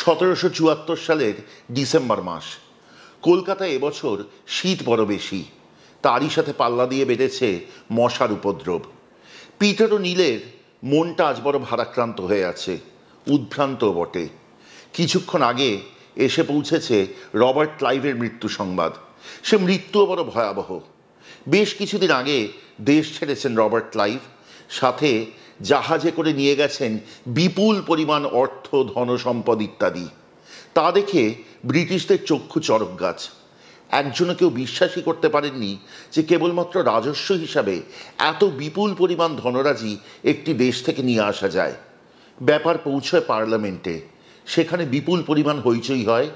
1774 সালের ডিসেম্বর মাস। কলকাতায় এবছর শীত বড় বেশি, তারই সাথে পাল্লা দিয়ে বেড়েছে মশার উপদ্রব। পিটার ও নীলের মনটা আজ বড় ভারাক্রান্ত হয়ে আছে, উদ্ভ্রান্ত বটে। কিছুক্ষণ আগে এসে পৌঁছেছে রবার্ট ক্লাইভের মৃত্যু সংবাদ। সে মৃত্যুও বড় ভয়াবহ। বেশ কিছুদিন আগে দেশ ছেড়েছেন রবার্ট ক্লাইভ, সাথে জাহাজে করে নিয়ে গেছেন বিপুল পরিমাণ অর্থ, ধনসম্পদ ইত্যাদি। তা দেখে ব্রিটিশদের চক্ষু চড়ক গাছ। একজনও কেউ বিশ্বাসই করতে পারেননি যে কেবলমাত্র রাজস্ব হিসাবে এত বিপুল পরিমাণ ধনরাজি একটি দেশ থেকে নিয়ে আসা যায়। ব্যাপার পৌঁছয় পার্লামেন্টে, সেখানে বিপুল পরিমাণ হইচই হয়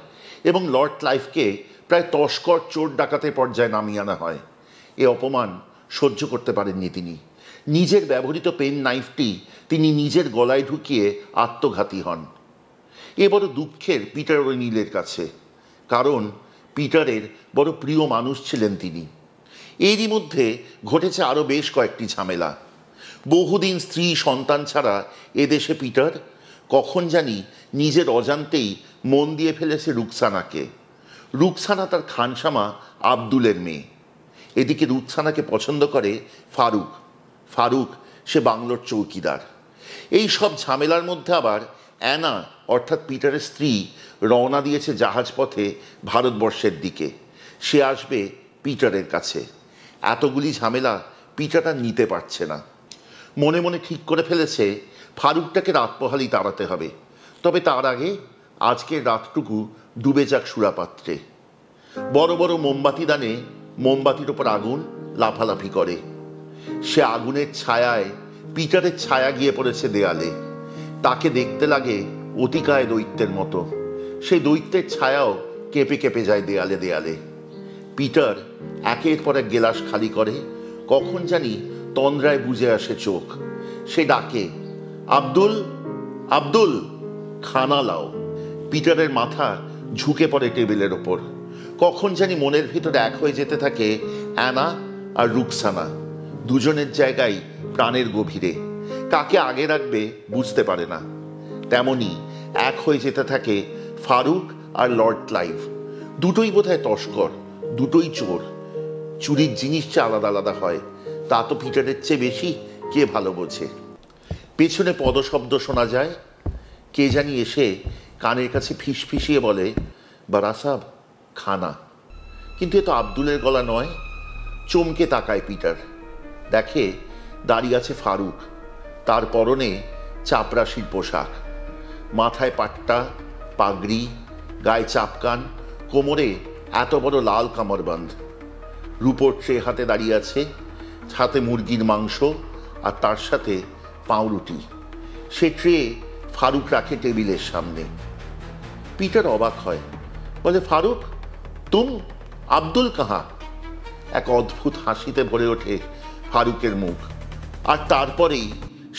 এবং লর্ড ক্লাইভকে প্রায় তস্কর, চোর ডাকাতের পর্যায়ে নামিয়ে আনা হয়। এ অপমান সহ্য করতে পারেননি তিনি। নিজের ব্যবহৃত পেন নাইফটি তিনি নিজের গলায় ঢুকিয়ে আত্মঘাতী হন। এ বড় দুঃখের পিটার ও নীলের কাছে, কারণ পিটারের বড় প্রিয় মানুষ ছিলেন তিনি। এরই মধ্যে ঘটেছে আরও বেশ কয়েকটি ঝামেলা। বহুদিন স্ত্রী সন্তান ছাড়া এদেশে পিটার কখন জানি নিজের অজান্তেই মন দিয়ে ফেলেছে রুকসানাকে। রুকসানা তার খানসামা আব্দুলের মেয়ে। এদিকে রুকসানাকে পছন্দ করে ফারুক। ফারুক সে বাংলোর চৌকিদার। এই সব ঝামেলার মধ্যে আবার অ্যানা অর্থাৎ পিটারের স্ত্রী রওনা দিয়েছে জাহাজপথে ভারতবর্ষের দিকে। সে আসবে পিটারের কাছে। এতগুলি ঝামেলা পিটার আর নিতে পারছে না। মনে মনে ঠিক করে ফেলেছে ফারুকটাকে রাত পোহালি তাড়াতে হবে। তবে তার আগে আজকের রাতটুকু ডুবে যাক সুরাপাত্রে। বড় বড় মোমবাতি দানে মোমবাতির ওপর আগুন লাফালাফি করে। সে আগুনের ছায়ায় পিটারের ছায়া গিয়ে পড়েছে দেয়ালে। তাকে দেখতে লাগে অতিকায় দৈত্যের মতো। সেই দৈত্যের ছায়াও কেঁপে কেঁপে যায় দেয়ালে দেয়ালে। পিটার একের পর এক গেলাস খালি করে। কখন জানি তন্দ্রায় বুঝে আসে চোখ। সে ডাকে, আব্দুল, আব্দুল, খানা লাও। পিটারের মাথা ঝুঁকে পড়ে টেবিলের ওপর। কখন জানি মনের ভিতরে এক হয়ে যেতে থাকে অ্যানা আর রুকসানা, দুজনের জায়গায় প্রাণের গভীরে। কাকে আগে রাখবে বুঝতে পারে না। তেমনি এক হয়ে যেতে থাকে ফারুক আর লর্ড ক্লাইভ। দুটোই বোধহয় তস্কর, দুটোই চোর। চুরির জিনিসটা আলাদা আলাদা হয়, তা তো পিটারের চেয়ে বেশি কে ভালো বোঝে। পেছনে পদশব্দ শোনা যায়। কে জানি এসে কানের কাছে ফিসফিসিয়ে বলে, বারাসাব খানা। কিন্তু এ তো আব্দুলের গলা নয়। চমকে তাকায় পিটার, দেখে দাঁড়িয়ে আছে ফারুক। তার পরনে চাপরাশির পোশাক, মাথায় পাট্টা, পাগড়ি, গায়ে চাপকান, কোমরে এত বড় লাল কামরবন্ধ। রূপোর ট্রে হাতে দাঁড়িয়ে আছে, হাতে মুরগির মাংস আর তার সাথে পাউরুটি। সে ট্রে ফারুক রাখে টেবিলের সামনে। পিটার অবাক হয়, বলে, ফারুক তুম, আব্দুল কাহা? এক অদ্ভুত হাসিতে ভরে ওঠে ফারুকের মুখ। আর তারপরেই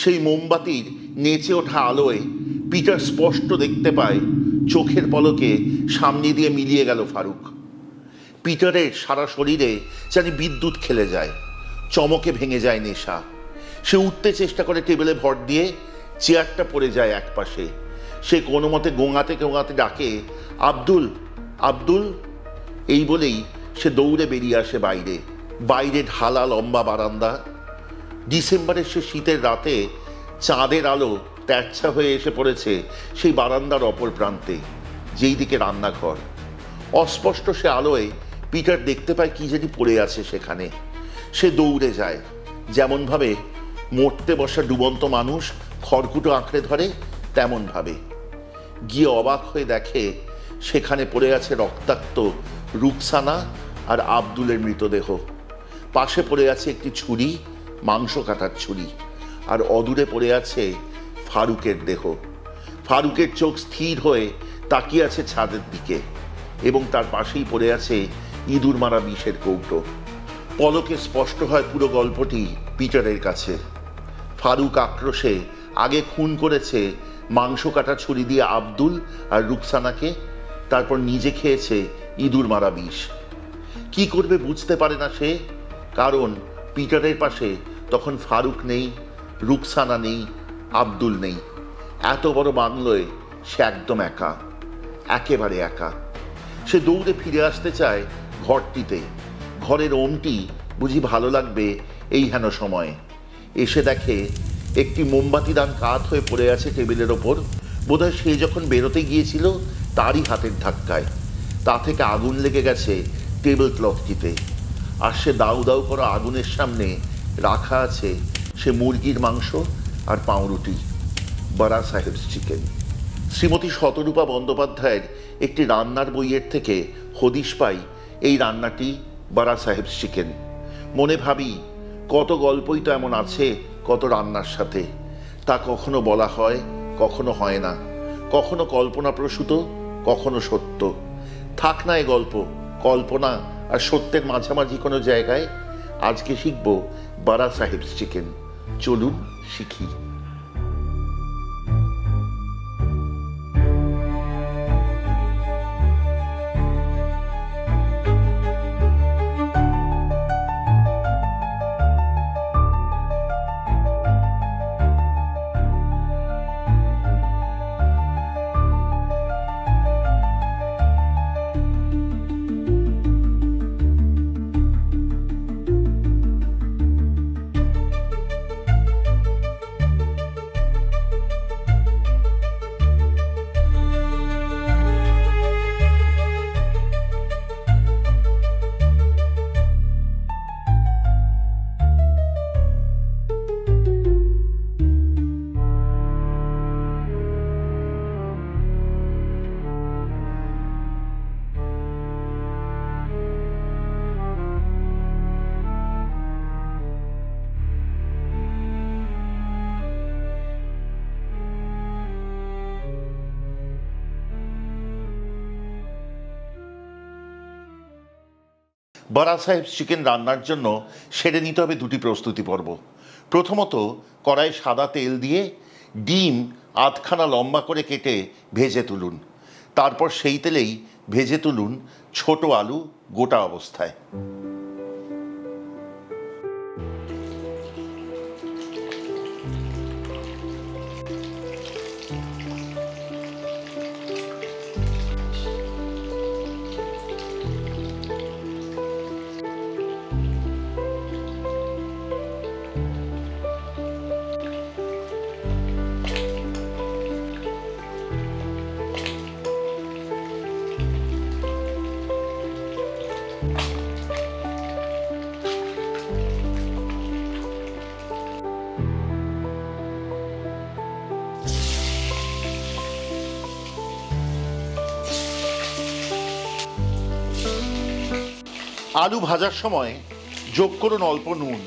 সেই মোমবাতির নেচে ওঠা আলোয় পিটার স্পষ্ট দেখতে পায় চোখের পলকে সামনে দিয়ে মিলিয়ে গেল ফারুক। পিটারের সারা শরীরে যেন বিদ্যুৎ খেলে যায়, চমকে ভেঙে যায় নেশা। সে উঠতে চেষ্টা করে টেবিলে ভর দিয়ে, চেয়ারটা পড়ে যায় এক পাশে। সে কোনো মতে গোঙাতে গোঙাতে ডাকে, আব্দুল, আব্দুল। এই বলেই সে দৌড়ে বেরিয়ে আসে বাইরে। বাইরে ঢালা লম্বা বারান্দা। ডিসেম্বরের সে শীতের রাতে চাঁদের আলো তেরছা হয়ে এসে পড়েছে সেই বারান্দার অপর প্রান্তে, যেই দিকে রান্নাঘর। অস্পষ্ট সে আলোয় পিটার দেখতে পায় কি যেটি পড়ে আছে সেখানে। সে দৌড়ে যায়, যেমনভাবে মরতে বসা ডুবন্ত মানুষ খড়কুটো আঁকড়ে ধরে তেমনভাবে। গিয়ে অবাক হয়ে দেখে সেখানে পড়ে আছে রক্তাক্ত রুকসানা আর আব্দুলের মৃতদেহ। পাশে পড়ে আছে একটি ছুরি, মাংস কাটার ছুরি। আর অদূরে পড়ে আছে ফারুকের দেহ। ফারুকের চোখ স্থির হয়ে তাকিয়ে আছে ছাদের দিকে, এবং তার পাশেই পড়ে আছে ইঁদুর মারা বিষের কৌটো। পলকে স্পষ্ট হয় পুরো গল্পটি পিটারের কাছে। ফারুক আক্রোশে আগে খুন করেছে মাংস কাটা ছুরি দিয়ে আব্দুল আর রুকসানাকে, তারপর নিজে খেয়েছে ইঁদুর মারা বিষ। কি করবে বুঝতে পারে না সে, কারণ পিটারের পাশে তখন ফারুক নেই, রুকসানা নেই, আব্দুল নেই। এত বড় বাংলোয় সে একদম একা। একেবারে একা। সে দৌড়ে ফিরে আসতে চায় ঘরটিতে। ঘরের ওমটি বুঝি ভালো লাগবে এই হেন সময়ে। এসে দেখে একটি মোমবাতি দান কাত হয়ে পড়ে আছে টেবিলের ওপর। বোধহয় সে যখন বেরোতে গিয়েছিল তারই হাতের ধাক্কায় তা থেকে আগুন লেগে গেছে টেবিল ক্লথটিতে। আর সে দাউ দাউ করা আগুনের সামনে রাখা আছে সে মুরগির মাংস আর পাউরুটি, বারা সাহেবস চিকেন। শ্রীমতী শতরূপা বন্দ্যোপাধ্যায়ের একটি রান্নার বইয়ের থেকে হদিশ পাই এই রান্নাটি বারা সাহেবস চিকেন। মনে ভাবি কত গল্পই তো এমন আছে কত রান্নার সাথে, তা কখনো বলা হয় কখনো হয় না, কখনো কল্পনাপ্রসূত কখনো সত্য। থাক না এ গল্প, কল্পনা আর সত্যের মাঝামাঝি কোনো জায়গায়। আজকে শিখব বারা সাহেবস চিকেন। চলুন শিখি। বারা সাহেবস চিকেন রান্নার জন্য সেরে নিতে হবে দুটি প্রস্তুতি পর্ব। প্রথমত কড়াইয়ে সাদা তেল দিয়ে ডিম আধখানা লম্বা করে কেটে ভেজে তুলুন। তারপর সেই তেলেই ভেজে তুলুন ছোট আলু গোটা অবস্থায়। আলু ভাজার সময় যোগ করুন অল্প নুন।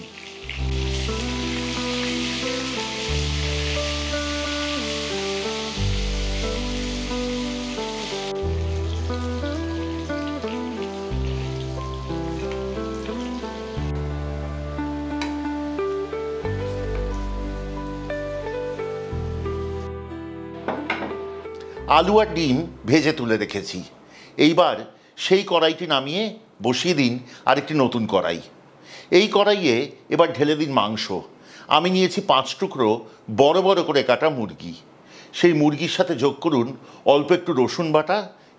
আলু আর ডিম ভেজে তুলে রেখেছি। এইবার সেই কড়াইটি নামিয়ে বসিয়ে দিন আরেকটি নতুন কড়াই। এই কড়াইয়ে এবার ঢেলে দিন মাংস। আমি নিয়েছি 5 টুকরো বড় বড় করে কাটা মুরগি। সেই মুরগির সাথে যোগ করুন অল্প একটু রসুন বাটা,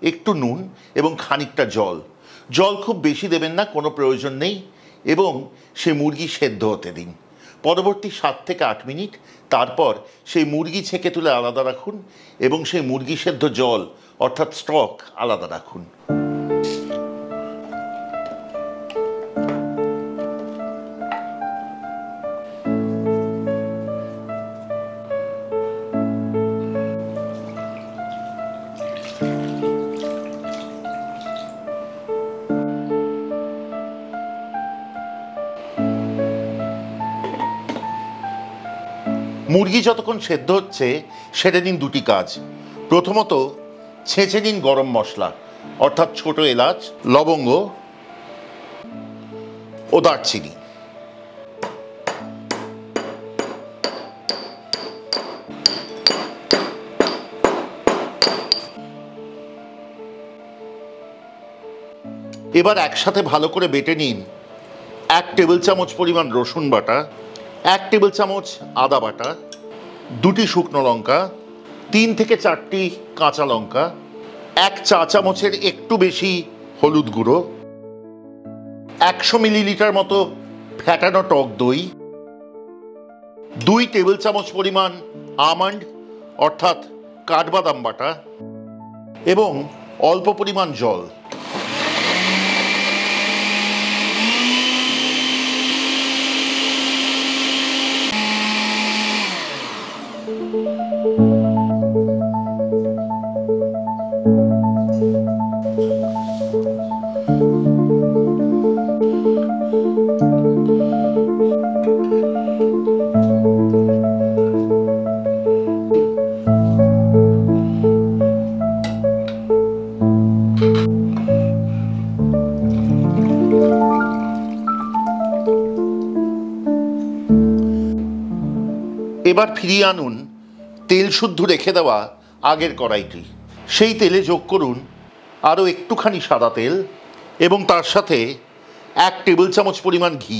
একটু নুন এবং খানিকটা জল। জল খুব বেশি দেবেন না, কোনো প্রয়োজন নেই। এবং সে মুরগি সেদ্ধ হতে দিন পরবর্তী 7 থেকে 8 মিনিট। তারপর সেই মুরগি ছেঁকে তুলে আলাদা রাখুন এবং সেই মুরগি সেদ্ধ জল অর্থাৎ স্টক আলাদা রাখুন। মুরগি যতক্ষণ সেদ্ধ হচ্ছে সেরে নিন দুটি কাজ। প্রথমত ছেঁচে নিন গরম মশলা অর্থাৎ ছোট এলাচ, লবঙ্গ ও দারচিনি। এবার একসাথে ভালো করে বেটে নিন 1 টেবিল চামচ পরিমাণ রসুন বাটা, 1 টেবিল চামচ আদা বাটা, 2টি শুকনো লঙ্কা, 3 থেকে 4টি কাঁচা লঙ্কা, 1 চা চামচের একটু বেশি হলুদ গুঁড়ো, 100 মিলিলিটার মতো ফ্যাটানো টক দই, 2 টেবিল চামচ পরিমাণ আমন্ড অর্থাৎ কাঠবাদাম বাটা এবং অল্প পরিমাণ জল। এবার ফিরিয়ে আনুন তেল শুদ্ধ রেখে দেওয়া আগের কড়াইটি। সেই তেলে যোগ করুন আরও একটুখানি সাদা তেল এবং তার সাথে 1 টেবিল চামচ পরিমাণ ঘি।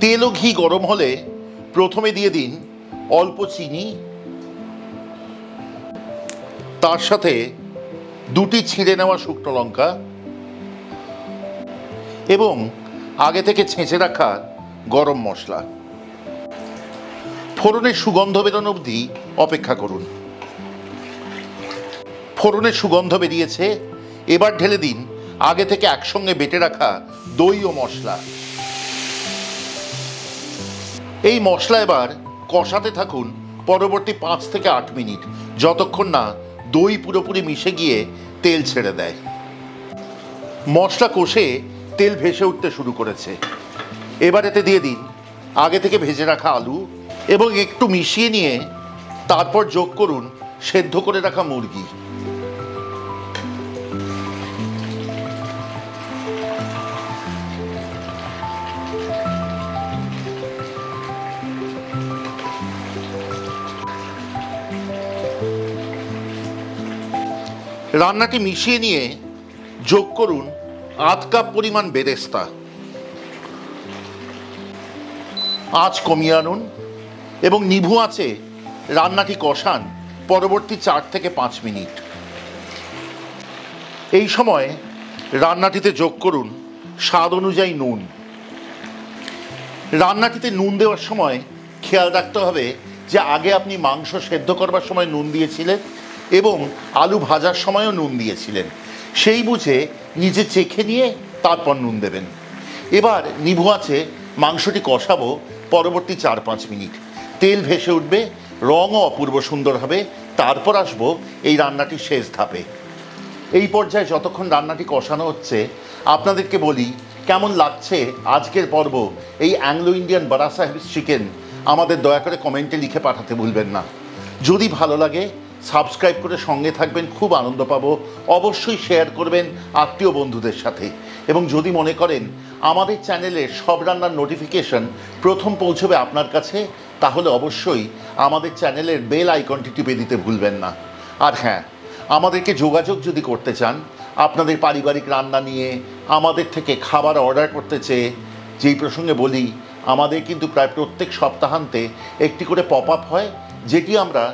তেল ও ঘি গরম হলে প্রথমে দিয়ে দিন অল্প চিনি, তার সাথে 2টি ছিঁড়ে নেওয়া শুকনো লঙ্কা এবং আগে থেকে ছেঁচে রাখা গরম মশলা। ফোড়নের সুগন্ধ বেরোনো অবধি অপেক্ষা করুন। ফোড়নের সুগন্ধ বেরিয়েছে, এবার ঢেলে দিন আগে থেকে একসঙ্গে বেটে রাখা দই ও মশলা। এই মশলা এবার কষাতে থাকুন পরবর্তী 5 থেকে 8 মিনিট, যতক্ষণ না দই পুরোপুরি মিশে গিয়ে তেল ছেড়ে দেয়। মশলা কষে তেল ভেসে উঠতে শুরু করেছে। এবার এতে দিয়ে দিন আগে থেকে ভেজে রাখা আলু এবং একটু মিশিয়ে নিয়ে তারপর যোগ করুন সেদ্ধ করে রাখা মুরগি। রান্নাটি মিশিয়ে নিয়ে যোগ করুন আধ কাপ পরিমাণ বেরেস্তা। আঁচ কমিয়ে আনুন এবং নিভু আঁচে রান্নাটি কষান পরবর্তী 4 থেকে 5 মিনিট। এই সময় রান্নাটিতে যোগ করুন স্বাদ অনুযায়ী নুন। রান্নাটিতে নুন দেওয়ার সময় খেয়াল রাখতে হবে যে আগে আপনি মাংস সেদ্ধ করবার সময় নুন দিয়েছিলেন এবং আলু ভাজার সময়ও নুন দিয়েছিলেন, সেই বুঝে নিজে চেখে নিয়ে তারপর নুন দেবেন। এবার নিভু আঁচে মাংসটি কষাবো পরবর্তী 4-5 মিনিট। তেল ভেসে উঠবে, রঙও অপূর্ব সুন্দর হবে। তারপর আসবো এই রান্নাটির শেষ ধাপে। এই পর্যায়ে যতক্ষণ রান্নাটি কষানো হচ্ছে আপনাদেরকে বলি কেমন লাগছে আজকের পর্ব এই অ্যাংলো ইন্ডিয়ান বারা সাহেব চিকেন আমাদের দয়া করে কমেন্টে লিখে পাঠাতে ভুলবেন না। যদি ভালো লাগে সাবস্ক্রাইব করে সঙ্গে থাকবেন, খুব আনন্দ পাবো। অবশ্যই শেয়ার করবেন আত্মীয় বন্ধুদের সাথে এবং যদি মনে করেন আমাদের চ্যানেলের সব রান্নার নোটিফিকেশন প্রথম পৌঁছবে আপনার কাছে, তাহলে অবশ্যই আমাদের চ্যানেলের বেল আইকনটি টিপে দিতে ভুলবেন না। আর হ্যাঁ, আমাদেরকে যোগাযোগ যদি করতে চান আপনাদের পারিবারিক রান্না নিয়ে, আমাদের থেকে খাবার অর্ডার করতে চেয়ে, যেই প্রসঙ্গে বলি আমাদের কিন্তু প্রায় প্রত্যেক সপ্তাহান্তে একটি করে পপ আপ হয়, যেটি আমরা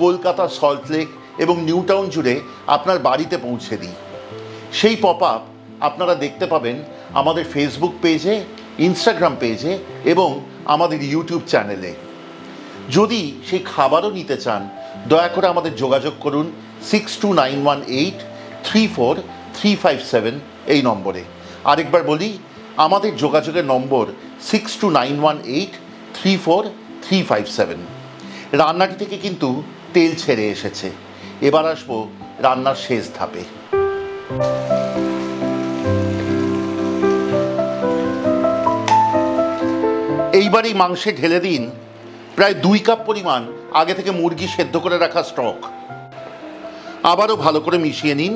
কলকাতা, সল্টলেক এবং নিউ টাউন জুড়ে আপনার বাড়িতে পৌঁছে দিই। সেই পপ আপ আপনারা দেখতে পাবেন আমাদের ফেসবুক পেজে, ইনস্টাগ্রাম পেজে এবং আমাদের ইউটিউব চ্যানেলে। যদি সেই খাবারও নিতে চান দয়া করে আমাদের যোগাযোগ করুন 6291834357 এই নম্বরে। আরেকবার বলি, আমাদের যোগাযোগের নম্বর 6291834357। রান্নাটি থেকে কিন্তু তেল ছেড়ে এসেছে। এবার আসবো রান্নার শেষ ধাপে। এইবার এই মাংসে ঢেলে দিন প্রায় 2 কাপ পরিমাণ আগে থেকে মুরগি সেদ্ধ করে রাখা স্টক। আবারও ভালো করে মিশিয়ে নিন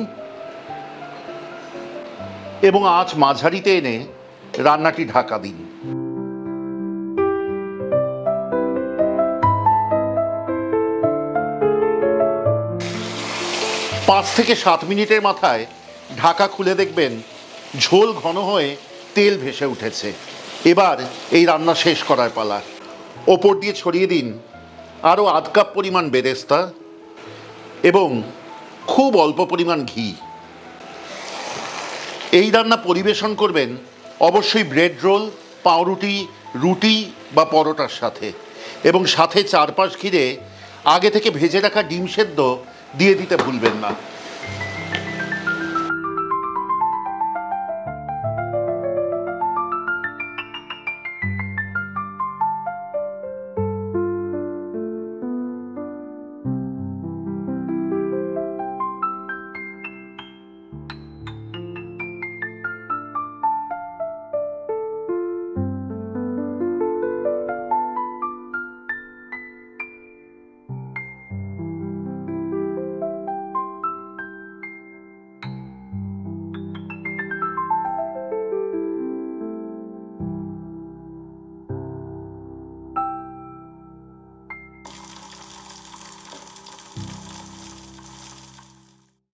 এবং আঁচ মাঝারিতে এনে রান্নাটি ঢাকা দিন। 5 থেকে 7 মিনিটের মাথায় ঢাকা খুলে দেখবেন ঝোল ঘন হয়ে তেল ভেসে উঠেছে। এবার এই রান্না শেষ করার পালা। ওপর দিয়ে ছড়িয়ে দিন আরও আধ কাপ পরিমাণ বেরেস্তা এবং খুব অল্প পরিমাণ ঘি। এই রান্না পরিবেশন করবেন অবশ্যই ব্রেড রোল, পাউরুটি, রুটি বা পরোটার সাথে, এবং সাথে চারপাশ ঘিরে আগে থেকে ভেজে রাখা ডিম সেদ্ধ দিয়ে দিতে ভুলবেন না।